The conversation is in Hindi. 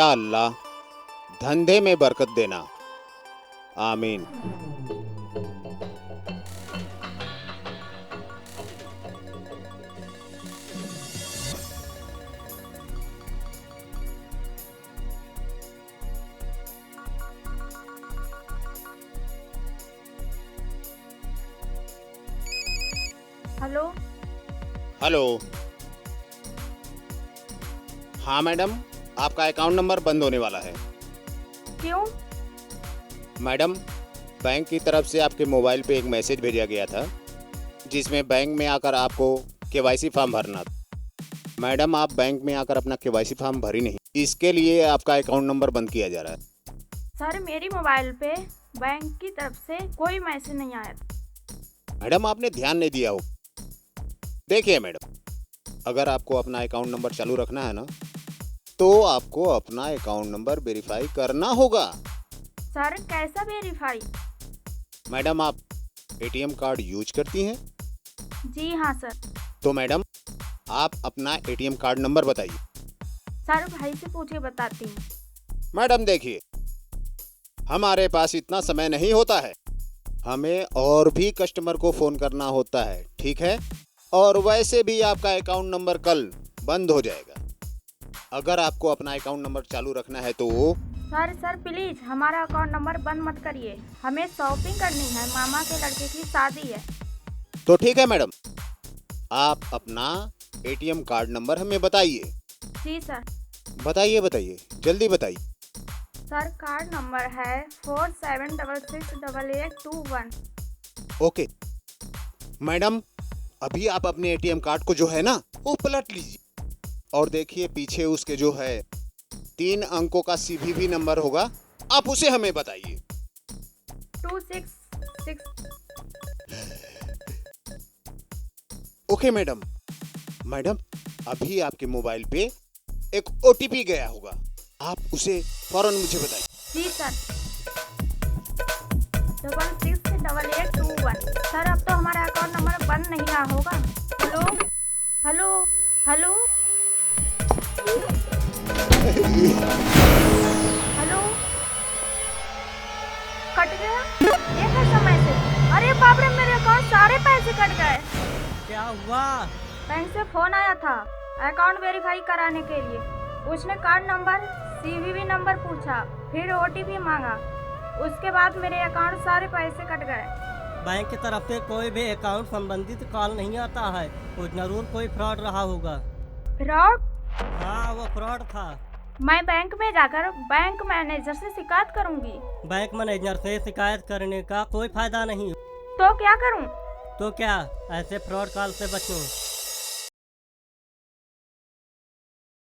या अल्लाह धंधे में बरकत देना, आमीन। हेलो। हेलो। हाँ मैडम, आपका अकाउंट नंबर बंद होने वाला है। क्यों? मैडम, बैंक की तरफ से आपके मोबाइल पे एक मैसेज भेजा गया था जिसमें बैंक में आकर आपको केवाईसी फॉर्म भरना था। मैडम, आप बैंक में आकर अपना केवाईसी फॉर्म भरी नहीं, इसके लिए आपका अकाउंट नंबर बंद किया जा रहा है। सर, मेरी मोबाइल पे बैंक की तरफ से कोई मैसेज नहीं आया था। मैडम, आपने ध्यान नहीं दिया हो। देखिए मैडम, अगर आपको अपना अकाउंट नंबर चालू रखना है ना, तो आपको अपना अकाउंट नंबर वेरीफाई करना होगा। सर, कैसा वेरीफाई? मैडम, आप एटीएम कार्ड यूज करती हैं? जी हाँ सर। तो मैडम, आप अपना एटीएम कार्ड नंबर बताइए। सर, भाई से पूछे बताती हूँ। मैडम देखिए, हमारे पास इतना समय नहीं होता है, हमें और भी कस्टमर को फ़ोन करना होता है, ठीक है? और वैसे भी आपका अकाउंट नंबर कल बंद हो जाएगा। अगर आपको अपना अकाउंट नंबर चालू रखना है तो सर प्लीज़ हमारा अकाउंट नंबर बंद मत करिए, हमें शॉपिंग करनी है, मामा के लड़के की शादी है। तो ठीक है मैडम, आप अपना एटीएम कार्ड नंबर हमें बताइए। जी सर। बताइए, जल्दी बताइए। सर, कार्ड नंबर है 47668821। ओके मैडम, अभी आप अपने एटीएम कार्ड को जो है ना वो पलट लीजिए और देखिए पीछे उसके जो है 3 अंकों का सीवीवी नंबर होगा, आप उसे हमें बताइए। 266। ओके मैडम, अभी आपके मोबाइल पे एक ओटीपी गया होगा, आप उसे फौरन मुझे बताइए। जी सर। 668821। सर, अब तो हमारा अकाउंट नंबर बंद नहीं रहा होगा। Hello hello hello hello. Cut गया? ये कैसा मैसेज? अरे बाप रे, मेरे अकाउंट सारे पैसे कट गए। क्या हुआ? बैंक से फोन आया था अकाउंट वेरीफाई कराने के लिए। उसने कार्ड नंबर, सीवीवी नंबर पूछा, फिर ओटीपी मांगा। उसके बाद मेरे अकाउंट सारे पैसे कट गए। बैंक की तरफ से कोई भी अकाउंट संबंधित कॉल नहीं आता है, वो जरूर कोई फ्रॉड रहा होगा। फ्रॉड? हाँ, वो फ्रॉड था। मैं बैंक में जाकर बैंक मैनेजर से शिकायत करूंगी। बैंक मैनेजर से शिकायत करने का कोई फायदा नहीं। तो क्या करूं? तो क्या, ऐसे फ्रॉड कॉल से बचो।